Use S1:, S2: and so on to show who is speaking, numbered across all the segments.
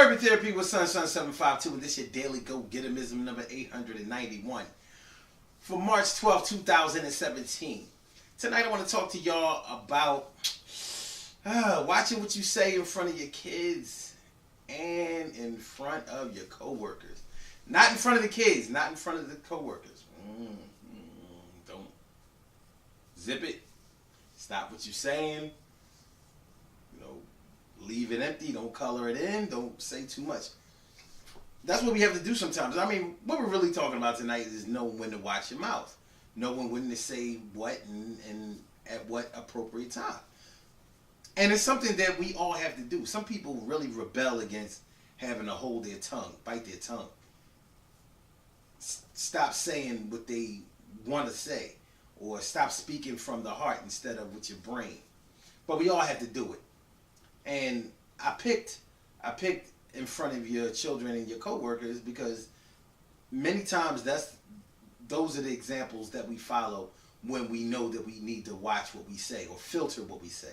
S1: Urban Therapy with Sunshine 752, and this your daily go-getterism number 891 for March 12th, 2017. Tonight I want to talk to y'all about watching what you say in front of your kids and in front of your coworkers. Not in front of the kids, not in front of the coworkers. Don't zip it. Stop what you're saying. Leave it empty. Don't color it in. Don't say too much. That's what we have to do sometimes. I mean, what we're really talking about tonight is knowing when to watch your mouth. Knowing when to say what and at what appropriate time. And it's something that we all have to do. Some people really rebel against having to hold their tongue, bite their tongue. Stop saying what they want to say. Or stop speaking from the heart instead of with your brain. But we all have to do it. And I picked in front of your children and your coworkers because many times those are the examples that we follow when we know that we need to watch what we say or filter what we say.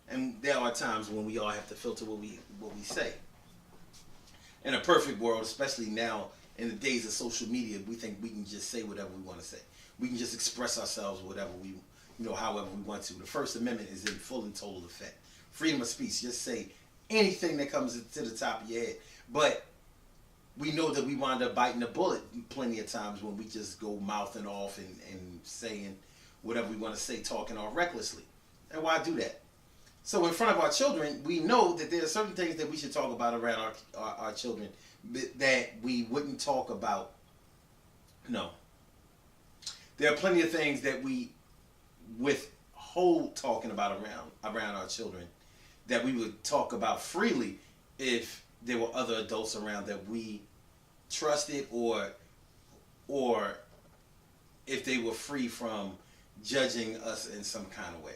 S1: And there are times when we all have to filter what we say. In a perfect world, especially now in the days of social media, we think we can just say whatever we want to say. We can just express ourselves whatever however we want to. The First Amendment is in full and total effect. Freedom of speech. Just say anything that comes to the top of your head. But we know that we wind up biting the bullet plenty of times when we just go mouthing off and saying whatever we want to say, talking all recklessly. And why do that? So in front of our children, we know that there are certain things that we should talk about around our children that we wouldn't talk about. No. There are plenty of things that we withhold talking about around our children that we would talk about freely if there were other adults around that we trusted or if they were free from judging us in some kind of way.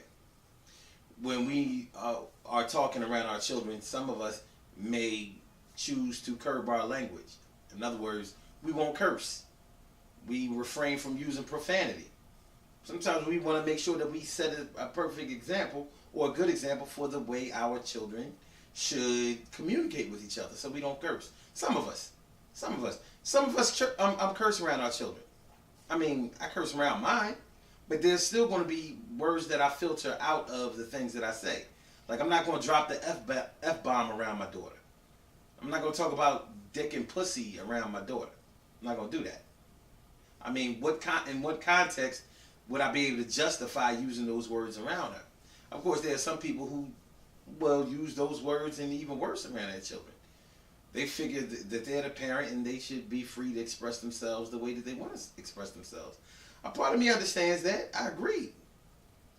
S1: When we are talking around our children, some of us may choose to curb our language. In other words, we won't curse. We refrain from using profanity. Sometimes we want to make sure that we set a perfect example or a good example for the way our children should communicate with each other so we don't curse. Some of us curse around our children. I mean, I curse around mine, but there's still going to be words that I filter out of the things that I say. Like, I'm not going to drop the F-bomb around my daughter. I'm not going to talk about dick and pussy around my daughter. I'm not going to do that. I mean, in what context would I be able to justify using those words around her? Of course, there are some people who will use those words and even worse around their children. They figure that they're the parent and they should be free to express themselves the way that they want to express themselves. A part of me understands that. I agree.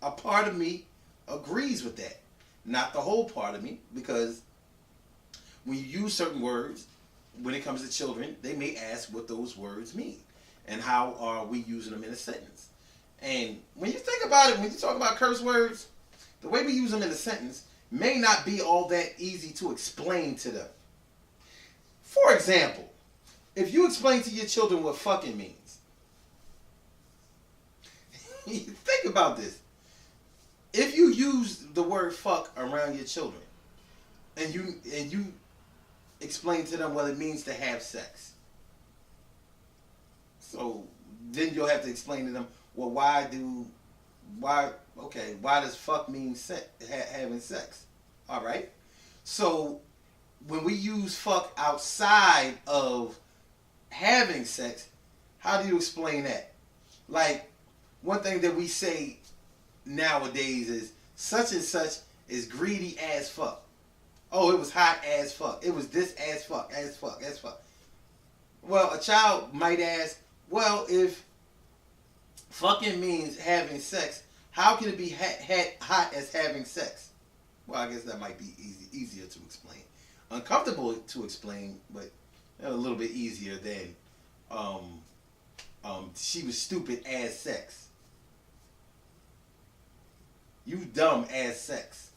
S1: A part of me agrees with that. Not the whole part of me, because when you use certain words, when it comes to children, they may ask what those words mean and how are we using them in a sentence. And when you think about it, when you talk about curse words, the way we use them in a sentence may not be all that easy to explain to them. For example, if you explain to your children what fucking means, think about this. If you use the word fuck around your children and you explain to them what it means to have sex, so then you'll have to explain to them, well, why does fuck mean having sex? All right. So when we use fuck outside of having sex, how do you explain that? Like, one thing that we say nowadays is such and such is greedy as fuck. Oh, it was hot as fuck. It was this as fuck, as fuck, as fuck. Well, a child might ask, well, if fucking means having sex, how can it be hot as having sex? Well, I guess that might be easier to explain. Uncomfortable to explain, but a little bit easier than she was stupid as sex. You dumb as sex.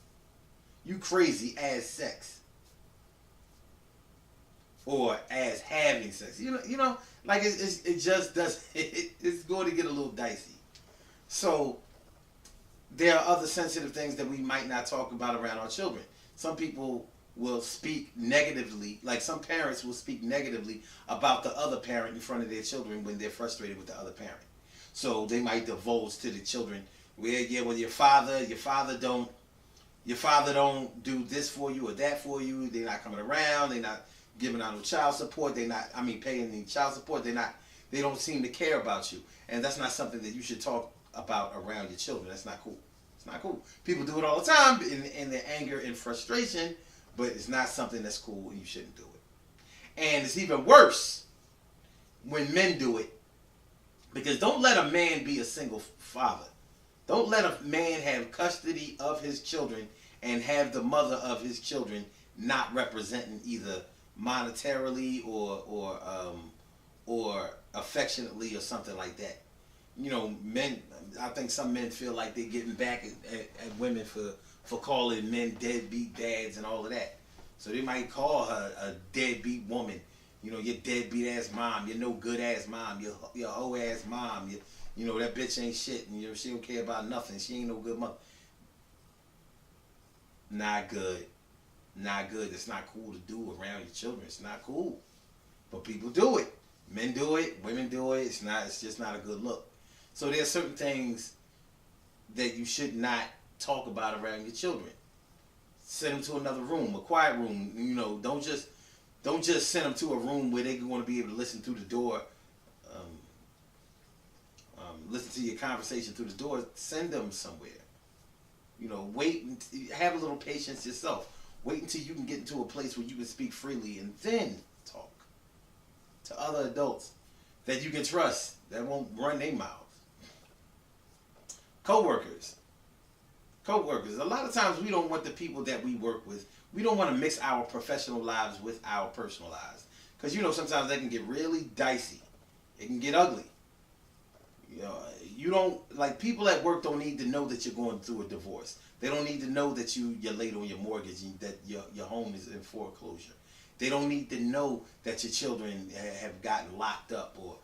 S1: You crazy as sex. Or as having sex. You know, like it just does. It's going to get a little dicey. So there are other sensitive things that we might not talk about around our children. Some people will speak negatively, like some parents will speak negatively about the other parent in front of their children when they're frustrated with the other parent. So they might divulge to the children, where, yeah, well, your father don't do this for you or that for you. They're not coming around. They're not giving out no child support. They're not, paying any child support. They don't seem to care about you. And that's not something that you should talk about around your children. That's not cool. It's not cool. People do it all the time in their anger and frustration, but it's not something that's cool and you shouldn't do it. And it's even worse when men do it, because don't let a man be a single father. Don't let a man have custody of his children and have the mother of his children not representing either monetarily or affectionately or something like that. Men. I think some men feel like they're getting back at women for calling men deadbeat dads and all of that. So they might call her a deadbeat woman. Your deadbeat ass mom, your no good ass mom, your hoe ass mom, that bitch ain't shit, and she don't care about nothing. She ain't no good mother. Not good. Not good. It's not cool to do around your children. It's not cool. But people do it. Men do it. Women do it. It's just not a good look. So there's certain things that you should not talk about around your children. Send them to another room, a quiet room. Don't just send them to a room where they're going to be able to listen through the door. Listen to your conversation through the door. Send them somewhere. Wait and have a little patience yourself. Wait until you can get into a place where you can speak freely and then talk to other adults that you can trust, that won't run their mouths. Coworkers. A lot of times we don't want the people that we work with, we don't want to mix our professional lives with our personal lives. Because sometimes they can get really dicey. It can get ugly. You don't, like, people at work don't need to know that you're going through a divorce. They don't need to know that you're late on your mortgage and that your home is in foreclosure. They don't need to know that your children have gotten locked up or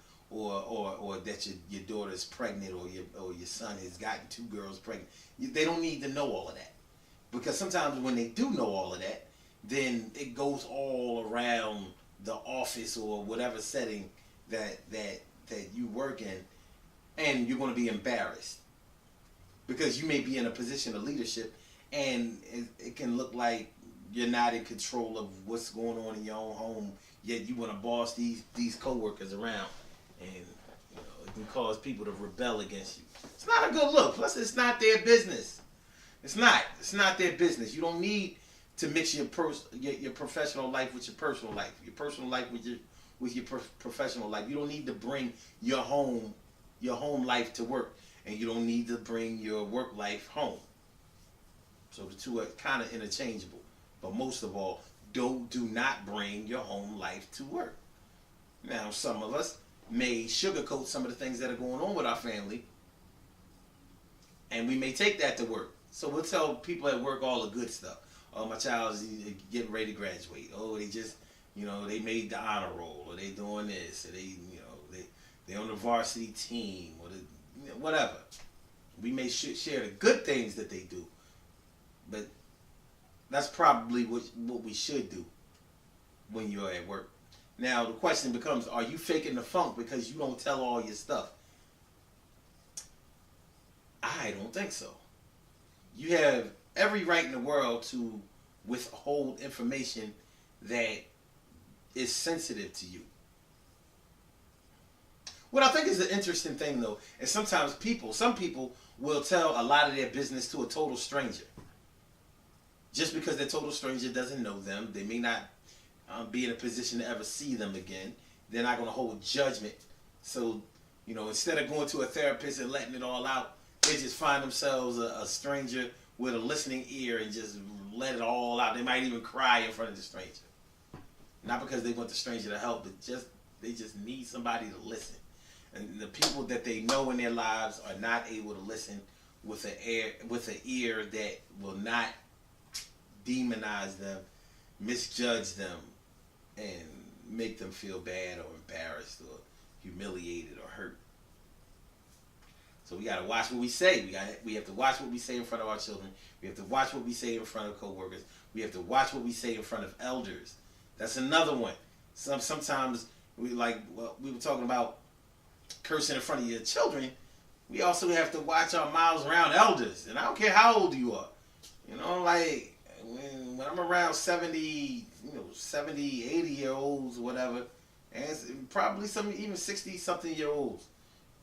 S1: that your daughter's pregnant or your son has gotten 2 girls pregnant. They don't need to know all of that. Because sometimes when they do know all of that, then it goes all around the office or whatever setting that you work in, and you're going to be embarrassed. Because you may be in a position of leadership and it can look like you're not in control of what's going on in your own home, yet you want to boss these coworkers around, and it can cause people to rebel against you. It's not a good look. Plus, it's not their business. It's not their business. You don't need to mix your professional life with your personal life, your personal life with your professional life. You don't need to bring your home life to work, and you don't need to bring your work life home. So the two are kind of interchangeable. But most of all, do not bring your home life to work. Now, some of us may sugarcoat some of the things that are going on with our family, and we may take that to work. So we'll tell people at work all the good stuff. Oh, my child is getting ready to graduate. Oh, they just, they made the honor roll, or they doing this, or they on the varsity team, or whatever. We may share the good things that they do, but that's probably what we should do when you're at work. Now, the question becomes, are you faking the funk because you don't tell all your stuff? I don't think so. You have every right in the world to withhold information that is sensitive to you. What I think is the interesting thing, though, is sometimes some people will tell a lot of their business to a total stranger. Just because that total stranger doesn't know them, they may not be in a position to ever see them again. They're not going to hold judgment. So, instead of going to a therapist and letting it all out, they just find themselves a stranger with a listening ear and just let it all out. They might even cry in front of the stranger. Not because they want the stranger to help, but they just need somebody to listen. And the people that they know in their lives are not able to listen with an ear that will not demonize them, misjudge them, and make them feel bad or embarrassed or humiliated or hurt. So we gotta watch what we say. We have to watch what we say in front of our children. We have to watch what we say in front of coworkers. We have to watch what we say in front of elders. That's another one. Sometimes we were talking about cursing in front of your children. We also have to watch our mouths around elders. And I don't care how old you are. You know, like when I'm around 70, 80-year-olds or whatever, and probably some even 60-something-year-olds.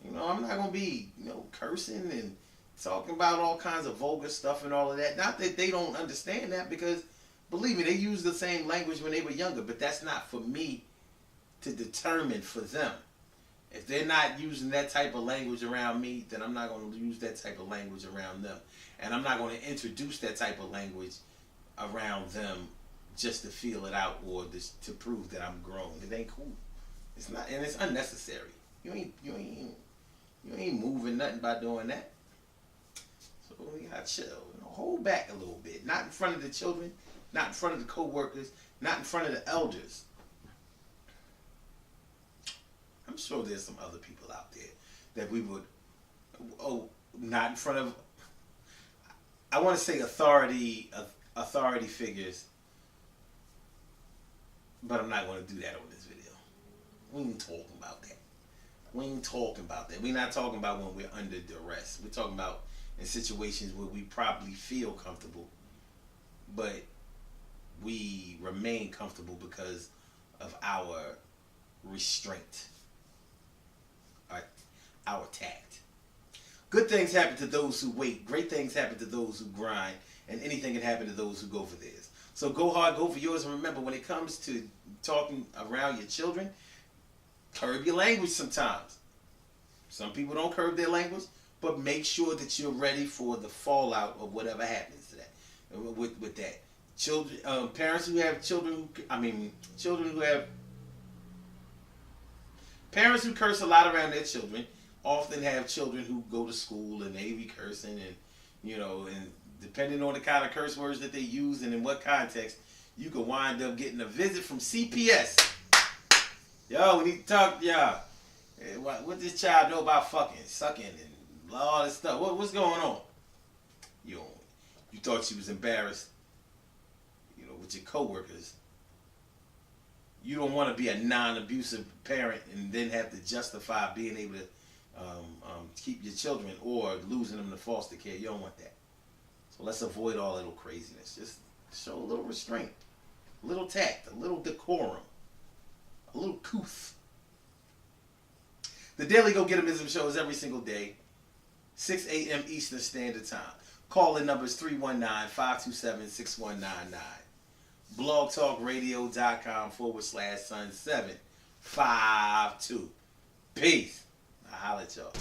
S1: You know, I'm not going to be, cursing and talking about all kinds of vulgar stuff and all of that. Not that they don't understand that, because, believe me, they use the same language when they were younger, but that's not for me to determine for them. If they're not using that type of language around me, then I'm not going to use that type of language around them. And I'm not going to introduce that type of language around them just to feel it out or to prove that I'm grown. It ain't cool. It's not, and it's unnecessary. You ain't moving nothing by doing that. So we gotta chill. Hold back a little bit. Not in front of the children, not in front of the co-workers, not in front of the elders. I'm sure there's some other people out there that we would, not in front of, I want to say authority figures, but I'm not going to do that on this video. We ain't talking about that. We're not talking about when we're under duress. We're talking about in situations where we probably feel comfortable, but we remain comfortable because of our restraint, our tact. Good things happen to those who wait. Great things happen to those who grind. And anything can happen to those who go for theirs. So go hard, go for yours. And remember, when it comes to talking around your children, curb your language sometimes. Some people don't curb their language, but make sure that you're ready for the fallout of whatever happens to that. With that. Children, parents who have children, parents who curse a lot around their children often have children who go to school and they be cursing and depending on the kind of curse words that they use and in what context, you could wind up getting a visit from CPS. Yo, we need to talk, y'all. What this child know about fucking, sucking, and all this stuff? What's going on? You thought she was embarrassed, with your coworkers. You don't want to be a non-abusive parent and then have to justify being able to keep your children or losing them to foster care. You don't want that. So let's avoid all that little craziness. Just show a little restraint, a little tact, a little decorum, a little couth. The Daily Go Getimism show is every single day, 6 a.m. Eastern Standard Time. Call-in number is 319-527-6199. blogtalkradio.com/Sun752. Peace. I'll holler at y'all.